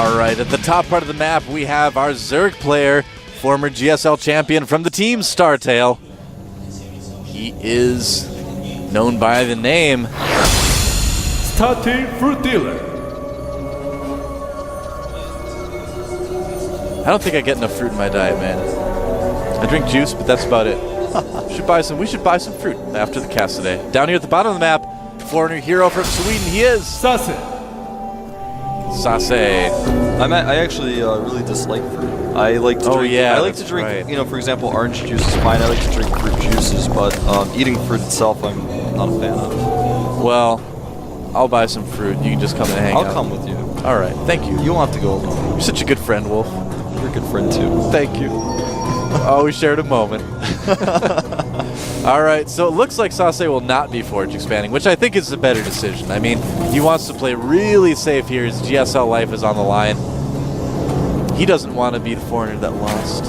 All right, at the top part of the map, we have our Zerg player, former GSL champion from the team Startail. He is known by the name FruitDealer. I don't think I get enough fruit in my diet, man. I drink juice, but that's about it. We should buy some fruit after the cast today. Down here at the bottom of the map, foreigner hero from Sweden, he is Sase. Sase. I actually really dislike fruit. I like to drink. Yeah, I like to drink. right. You know, for example, orange juice is fine. I like to drink fruit juices, but eating fruit itself, I'm not a fan of. Well, I'll buy some fruit. You can just come and hang out. I'll come with you. All right, thank you. You don't have to go alone. You're such a good friend, Wolf. You're a good friend too. Thank you. Oh, we shared a moment. All right, so it looks like Sase will not be Forge expanding, which I think is the better decision. I mean, he wants to play really safe here. His GSL life is on the line. He doesn't want to be the foreigner that lost.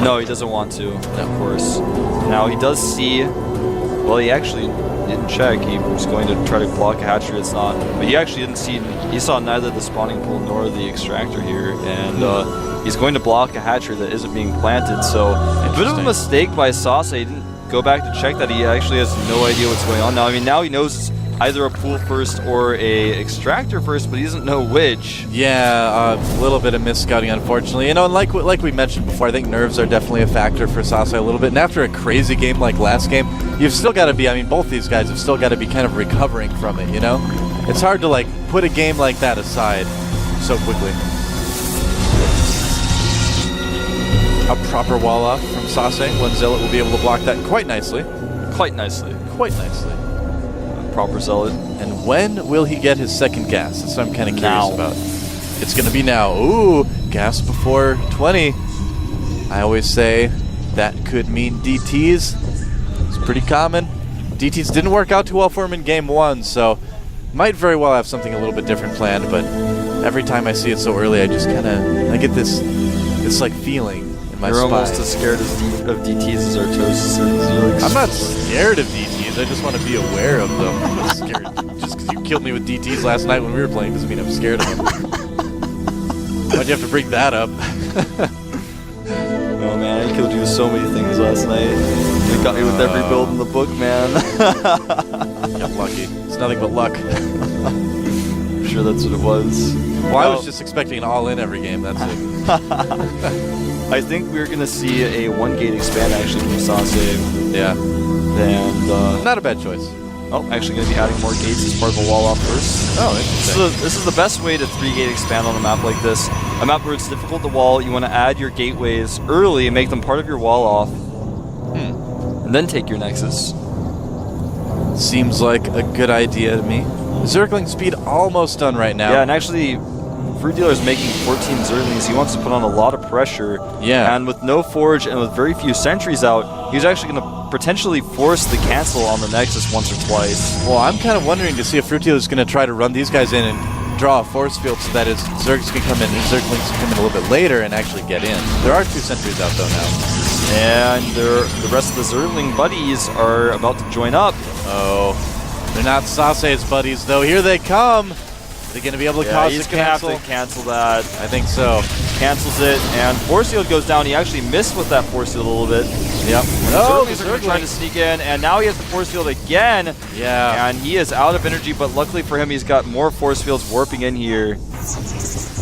No, he doesn't want to, of course. Now, he does see... Well, he actually didn't check. He was going to try to block a hatchery. It's not. But he actually didn't see... He saw neither the spawning pool nor the extractor here. And he's going to block a hatchery that isn't being planted. So, a bit of a mistake by Sase. He didn't go back to check that. He actually has no idea what's going on. Now, I mean, now he knows it's either a pool first or a extractor first, but he doesn't know which. Yeah, a little bit of misscouting, unfortunately. You know, and like we mentioned before, I think nerves are definitely a factor for Sase a little bit. And after a crazy game like last game, you've still got to be, I mean, both these guys have still got to be kind of recovering from it, you know? It's hard to, like, put a game like that aside so quickly. A proper wall off from Sase. One Zealot will be able to block that quite nicely. Quite nicely. Quite nicely. Proper Zealot. And when will he get his second gas? That's what I'm kind of curious Now. about. It's going to be now. Ooh, gas before 20. I always say that could mean DTs. It's pretty common. DTs didn't work out too well for him in game 1, so might very well have something a little bit different planned, but every time I see it so early, I just kind of, I get this like feeling in my You're spine. almost as scared of DTs as Artosis is. You're like, I'm not scared of DTs, I just want to be aware of them. I'm not scared. Just because you killed me with DTs last night when we were playing doesn't mean I'm scared of them. Why'd you have to bring that up? Oh man, I killed you with so many things last night. I got you with every build in the book, man. Got lucky. It's nothing but luck. I'm sure that's what it was. Well, I was just expecting an all-in every game, that's it. I think we're going to see a one-gate expand actually from Sase. Yeah. And, not a bad choice. Oh, actually going to be adding more gates as part of a wall off first. Oh, interesting. This is the best way to 3-gate expand on a map like this. A map where it's difficult to wall, you want to add your gateways early and make them part of your wall off. And then take your Nexus. Seems like a good idea to me. Zergling speed almost done right now. Yeah, and actually, FruitDealer is making 14 Zerglings. He wants to put on a lot of pressure. Yeah. And with no Forge and with very few sentries out, he's actually going to potentially force the cancel on the Nexus once or twice. Well, I'm kind of wondering to see if FruitDealer is going to try to run these guys in and draw a force field so that his Zergs can come in and Zerglings can come in a little bit later and actually get in. There are 2 sentries out though now. And the rest of the Zergling buddies are about to join up. Oh, they're not Sase's buddies though. Here they come. Are they going to be able to cause he's the going to have cancel? to cancel that. I think so. Cancels it, and Force Field goes down. He actually missed with that Force Field a little bit. Yep. Oh, he's trying to sneak in, and now he has the Force Field again. Yeah. And he is out of energy, but luckily for him, he's got more Force Fields warping in here.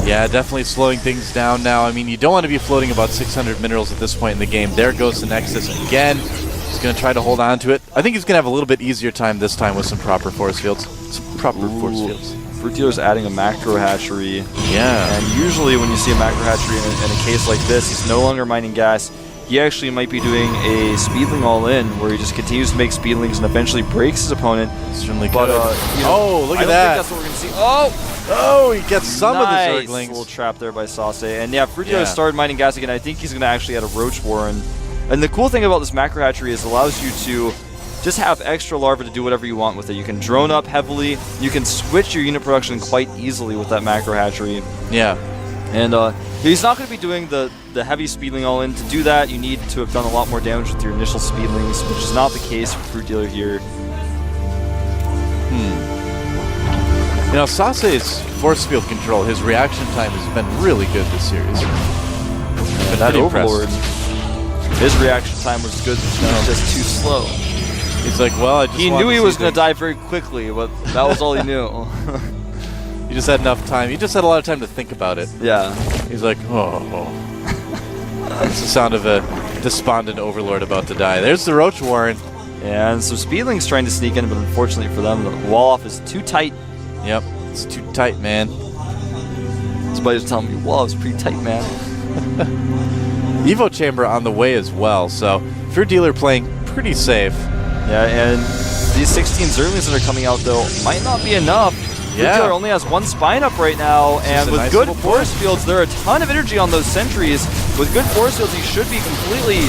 Yeah, definitely slowing things down now. I mean, you don't want to be floating about 600 minerals at this point in the game. There goes the Nexus again. He's going to try to hold on to it. I think he's going to have a little bit easier time this time with some proper force fields. Some proper force fields. FruitDealer's adding a macro hatchery. Yeah. And usually when you see a macro hatchery in a case like this, he's no longer mining gas. He actually might be doing a speedling all-in where he just continues to make speedlings and eventually breaks his opponent. Certainly But, could. you know, Oh, look at I don't that. think that's what we're going to see. Oh! Oh, he gets some Nice of the Zerglings. Little trap there by Sase. And yeah, FruitDealer started mining gas again. I think he's going to actually add a Roach Warren. And the cool thing about this macro hatchery is it allows you to just have extra larvae to do whatever you want with it. You can drone up heavily. You can switch your unit production quite easily with that macro hatchery. Yeah. And he's not going to be doing the heavy speedling all in. To do that, you need to have done a lot more damage with your initial speedlings, which is not the case for FruitDealer here. You know, Sase's force field control, his reaction time has been really good this series. Yeah, that Overlord, his reaction time was good. He was just too slow. He's like, well, he knew he was going to die very quickly, but that was all he knew. He just had enough time. He just had a lot of time to think about it. Yeah. He's like, oh. It's the sound of a despondent Overlord about to die. There's the Roach Warren. And some Speedlings trying to sneak in, but unfortunately for them, the wall off is too tight. Yep, it's too tight, man. Somebody's telling me, wall is pretty tight, man. Evo Chamber on the way as well, so FruitDealer playing pretty safe. Yeah, and these 16 Zerlings that are coming out, though, might not be enough. Yeah. FruitDealer only has one spine up right now, and with nice good force fields, there are a ton of energy on those sentries. With good force fields, he should be completely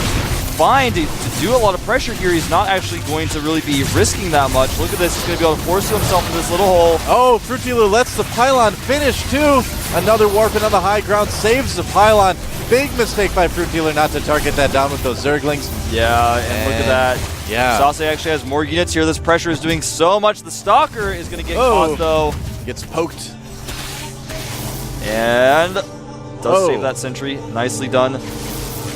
fine to do a lot of pressure here. He's not actually going to really be risking that much. Look at this. He's going to be able to force himself in this little hole. Oh, FruitDealer lets the pylon finish, too. Another warping on the high ground saves the pylon. Big mistake by FruitDealer not to target that down with those Zerglings. Yeah, and look at that. Yeah. Sase actually has more units here. This pressure is doing so much. The Stalker is going to get caught, though. Gets poked. And does save that sentry. Nicely done.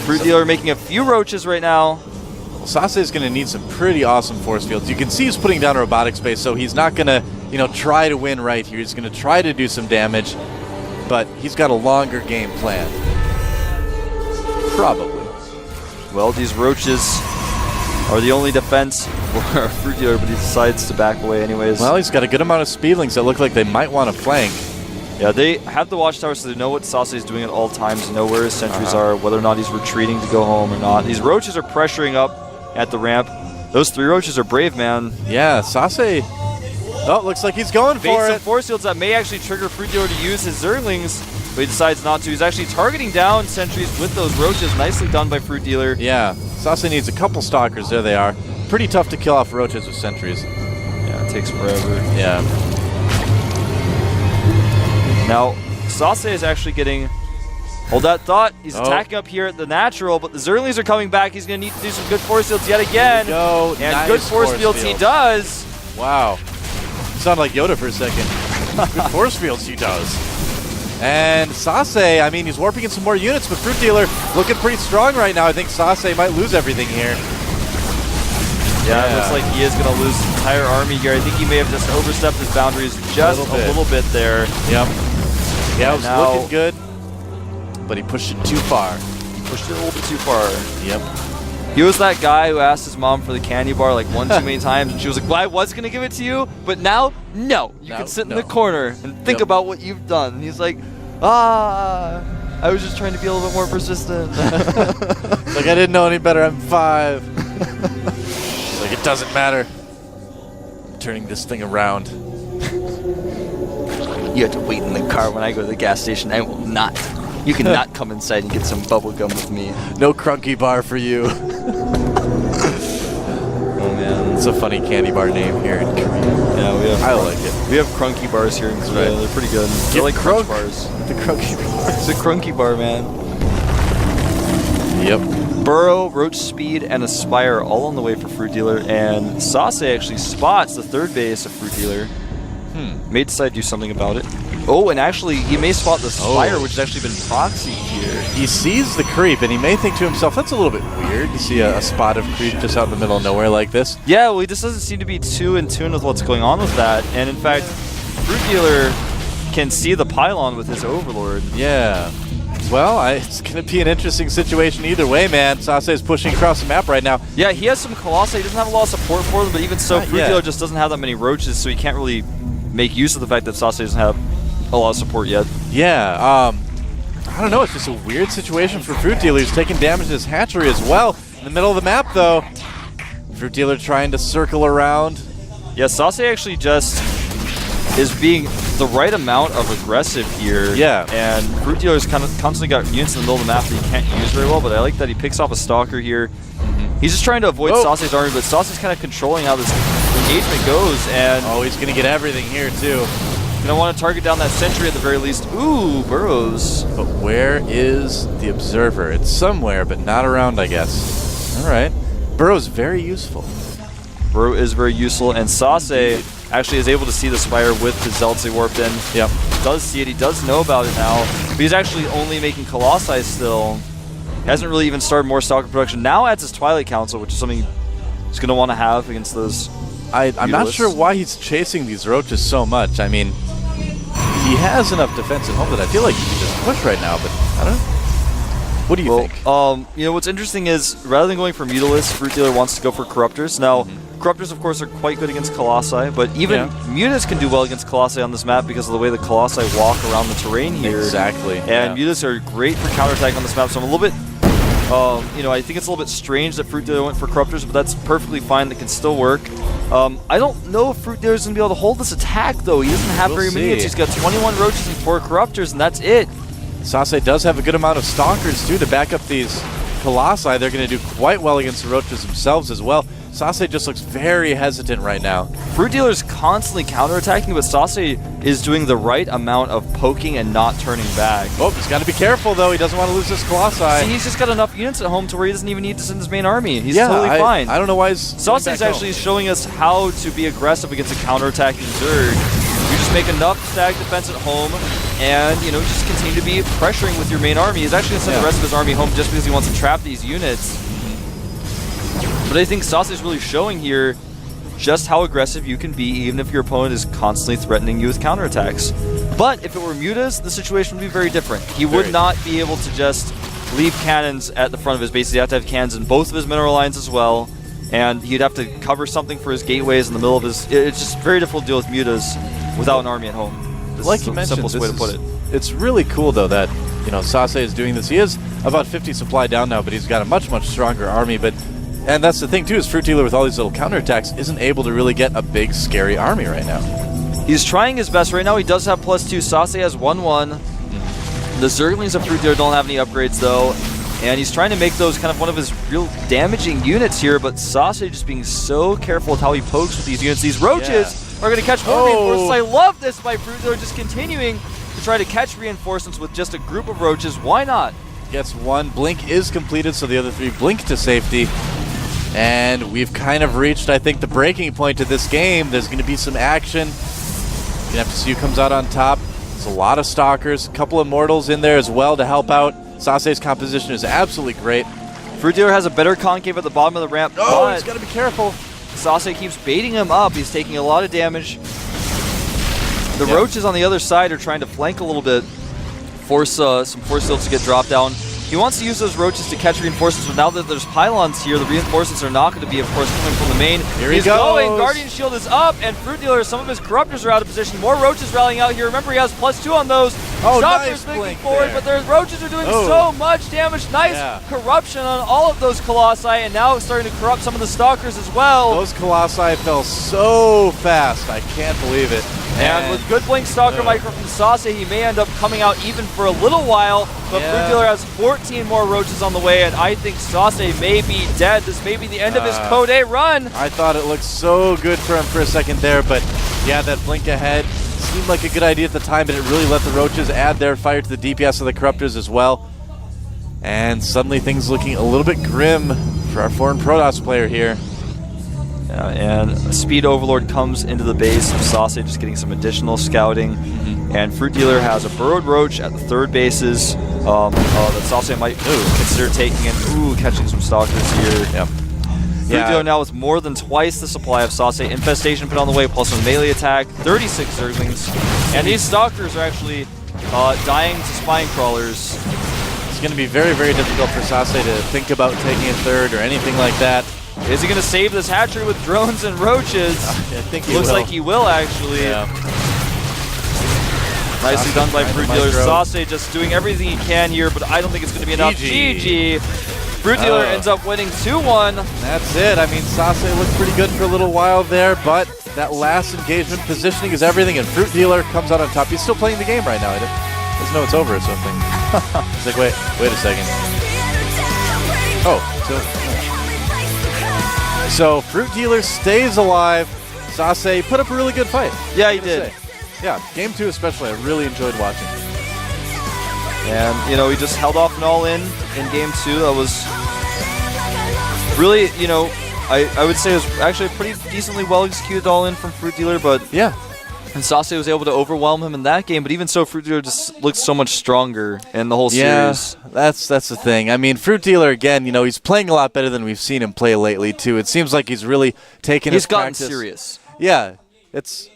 FruitDealer making a few roaches right now. Well, Sase is going to need some pretty awesome force fields. You can see he's putting down a robotic space, so he's not going to, you know, try to win right here. He's going to try to do some damage, but he's got a longer game plan. Probably. Well, these roaches are the only defense for FruitDealer, but he decides to back away anyways. Well, he's got a good amount of Speedlings that look like they might want to flank. Yeah, they have the watchtower, so they know what Sase is doing at all times, know where his sentries are, whether or not he's retreating to go home or not. These roaches are pressuring up at the ramp. Those 3 roaches are brave, man. Yeah, Sase. Oh, looks like he's going for it. Some force fields that may actually trigger FruitDealer to use his Zerglings, but he decides not to. He's actually targeting down sentries with those roaches. Nicely done by FruitDealer. Yeah, Sase needs a couple Stalkers. There they are. Pretty tough to kill off roaches with sentries. Yeah, it takes forever. Yeah. Now, Sase is actually getting... Hold that thought. He's attacking up here at the natural, but the Zerlings are coming back. He's going to need to do some good force fields yet again. And nice good force fields he does. Wow. You sound like Yoda for a second. Good force fields he does. And Sase, I mean, he's warping in some more units, but FruitDealer looking pretty strong right now. I think Sase might lose everything here. Yeah, it looks like he is going to lose his entire army here. I think he may have just overstepped his boundaries just a little bit there. Yep. Yeah, it was looking good, but he pushed it too far. He pushed it a little bit too far. Yep. He was that guy who asked his mom for the candy bar like one too many times, and she was like, well, I was going to give it to you, but now, no. You can sit in the corner and think about what you've done. And he's like, I was just trying to be a little bit more persistent. Like, I didn't know any better. I'm 5. Like, it doesn't matter. I'm turning this thing around. You have to wait in the car when I go to the gas station. I will not. You cannot come inside and get some bubble gum with me. No Crunky Bar for you. Oh man, it's a funny candy bar name here in Korea. Yeah, we have. I like it. We have Crunky Bars here in Korea. They're pretty good. They're like Crunch Bars. The Crunky Bar. It's a Crunky Bar, man. Yep. Burrow, Roach Speed, and Aspire all on the way for FruitDealer, and Sase actually spots the 3rd base of FruitDealer. May decide to do something about it. Oh, and actually, he may spot the Spire, which has actually been proxied here. He sees the creep, and he may think to himself, that's a little bit weird to see a spot of creep just out in the middle of nowhere like this. Yeah, well, he just doesn't seem to be too in tune with what's going on with that. And in fact, FruitDealer can see the pylon with his Overlord. Yeah. Well, it's going to be an interesting situation either way, man. Sase is pushing across the map right now. Yeah, he has some Colossi. He doesn't have a lot of support for them, but even so, FruitDealer just doesn't have that many roaches, so he can't really make use of the fact that Sase doesn't have a lot of support yet. Yeah, I don't know. It's just a weird situation for FruitDealer. He's taking damage to his hatchery as well. In the middle of the map, though, FruitDealer trying to circle around. Yeah, Sase actually just is being the right amount of aggressive here. Yeah. And FruitDealer's kind of constantly got units in the middle of the map that he can't use very well, but I like that he picks off a Stalker here. He's just trying to avoid Sase's army, but Sase's kind of controlling how this engagement goes, and... Oh, he's going to get everything here, too. Gonna want to target down that sentry at the very least. Ooh, Burrows. But where is the Observer? It's somewhere, but not around, I guess. All right. Burrow's very useful. Burrow is very useful, and Sase actually is able to see the Spire with the Zealots warped in. Yep. Does see it. He does know about it now. But he's actually only making Colossi still. He hasn't really even started more Stalker production. Now adds his Twilight Council, which is something he's going to want to have against those. I'm not sure why he's chasing these roaches so much. I mean, he has enough defense at home that I feel like he can just push right now, but I don't know. What do you think? You know, what's interesting is rather than going for Mutalisk, FruitDealer wants to go for Corruptors. Now, Corruptors, of course, are quite good against Colossi, but even Mutas can do well against Colossi on this map because of the way the Colossi walk around the terrain here. Exactly. And Mutas are great for counterattack on this map, so I'm a little bit, you know, I think it's a little bit strange that FruitDealer went for Corruptors, but that's perfectly fine. That can still work. I don't know if FruitDealer is going to be able to hold this attack, though. He doesn't have very many hits. He's got 21 Roaches and 4 Corruptors, and that's it. Sase does have a good amount of Stalkers, too, to back up these Colossi. They're going to do quite well against the Roaches themselves as well. Sase just looks very hesitant right now. FruitDealer's constantly counterattacking, but Sase is doing the right amount of poking and not turning back. Oh, he's got to be careful, though. He doesn't want to lose this Colossi. See, he's just got enough units at home to where he doesn't even need to send his main army. He's totally fine. I don't know why he's Sase is actually showing us how to be aggressive against a counterattacking Zerg. You just make enough static defense at home, and you know, just continue to be pressuring with your main army. He's actually going to send the rest of his army home just because he wants to trap these units. But I think Sase is really showing here just how aggressive you can be, even if your opponent is constantly threatening you with counterattacks. But if it were Mutas, the situation would be very different. He would not be able to just leave cannons at the front of his base. He'd have to have cannons in both of his mineral lines as well. And he'd have to cover something for his gateways in the middle of his... It's just very difficult to deal with Mutas without an army at home. This like is you the mentioned, simplest way to put it. It's really cool, though, that, you know, Sase is doing this. He is about 50 supply down now, but he's got a much, much stronger army. And that's the thing, too, is FruitDealer with all these little counterattacks isn't able to really get a big, scary army right now. He's trying his best right now. He does have +2. Sase has 1-1. The Zerglings of FruitDealer don't have any upgrades, though. And he's trying to make those kind of one of his real damaging units here, but Sase just being so careful with how he pokes with these units. These Roaches are going to catch more reinforcements. I love this by FruitDealer, just continuing to try to catch reinforcements with just a group of Roaches. Why not? Gets one. Blink is completed, so the other 3 blink to safety. And we've kind of reached, I think, the breaking point of this game. There's going to be some action. You're going to have to see who comes out on top. There's a lot of Stalkers, a couple of Mortals in there as well to help out. Sase's composition is absolutely great. FruitDealer has a better concave at the bottom of the ramp. Oh, he's got to be careful. Sase keeps baiting him up. He's taking a lot of damage. The Roaches on the other side are trying to flank a little bit, force some force fields to get dropped down. He wants to use those Roaches to catch reinforcements, but now that there's pylons here, the reinforcements are not going to be, of course, coming from the main. Here he He's goes. going. Guardian Shield is up, and FruitDealer, some of his Corruptors are out of position. More Roaches rallying out here. Remember, he has +2 on those. Oh, Shockers nice moving forward, but their Roaches are doing Oh. so much damage. Nice corruption on all of those Colossi, and now it's starting to corrupt some of the Stalkers as well. Those Colossi fell so fast. I can't believe it. And with good Blink Stalker micro from Sase, he may end up coming out even for a little while, but FruitDealer has 14 more Roaches on the way, and I think Sase may be dead. This may be the end of his Code A run. I thought it looked so good for him for a second there, but yeah, that blink ahead seemed like a good idea at the time, but it really let the Roaches add their fire to the DPS of the Corruptors as well. And suddenly things looking a little bit grim for our foreign Protoss player here. And a Speed Overlord comes into the base of Sase, just getting some additional scouting. And FruitDealer has a Burrowed Roach at the 3rd bases that Sase might consider taking and catching some Stalkers here. FruitDealer now with more than twice the supply of Sase. Infestation put on the way, plus a melee attack, 36 Zerglings. And these Stalkers are actually dying to Spine Crawlers. It's going to be very, very difficult for Sase to think about taking a 3rd or anything like that. Is he going to save this hatchery with drones and roaches? I think he Looks will. like he will, actually. Yeah. Nicely done by FruitDealer. Sase just doing everything he can here, but I don't think it's going to be enough. GG. FruitDealer ends up winning 2-1. That's it. I mean, Sase looked pretty good for a little while there, but that last engagement positioning is everything, and FruitDealer comes out on top. He's still playing the game right now. He doesn't know it's over or something. He's like, wait a second. So FruitDealer stays alive. Sase put up a really good fight. Yeah, he did. Yeah, game 2 especially, I really enjoyed watching. And, you know, he just held off and all in game 2. That was really, you know, I would say it was actually a pretty decently well executed all-in from FruitDealer, but Yeah. and Sase was able to overwhelm him in that game. But even so, FruitDealer just looks so much stronger in the whole series. That's the thing. I mean, FruitDealer, again, he's playing a lot better than we've seen him play lately, too. It seems like he's really taken his practice. He's gotten serious. Yeah. It's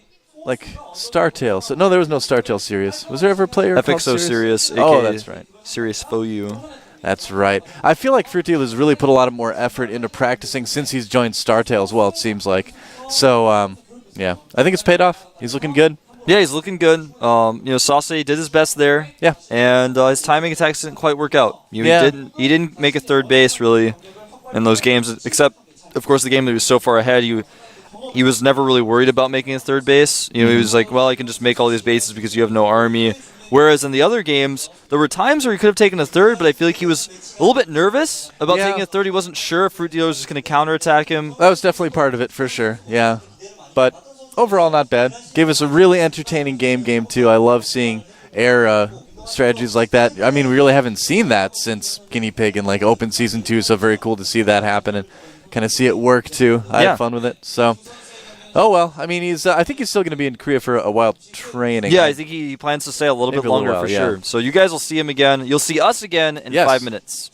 like StarTale. So, no, there was no StarTale Serious. Was there ever a player called FXO Serious, Oh, that's right. Serious for you. That's right. I feel like FruitDealer has really put a lot more effort into practicing since he's joined StarTale as well, it seems like. So, yeah, I think it's paid off. He's looking good. Yeah, he's looking good. Sase did his best there. Yeah. And his timing attacks didn't quite work out. He didn't make a third base, really, in those games, except, of course, the game that he was so far ahead, he was never really worried about making a third base. He was like, well, I can just make all these bases because you have no army. Whereas in the other games, there were times where he could have taken a third, but I feel like he was a little bit nervous about taking a third. He wasn't sure if FruitDealer was just going to counterattack him. That was definitely part of it, for sure. Yeah. But overall, not bad. Gave us a really entertaining game 2. I love seeing air strategies like that. I mean, we really haven't seen that since Guinea Pig and like Open Season 2, so very cool to see that happen and kind of see it work, too. I had fun with it, so... Oh, well, I mean, I think he's still going to be in Korea for a while training. Yeah, I think he plans to stay a little bit longer for sure. So you guys will see him again. You'll see us again in 5 minutes.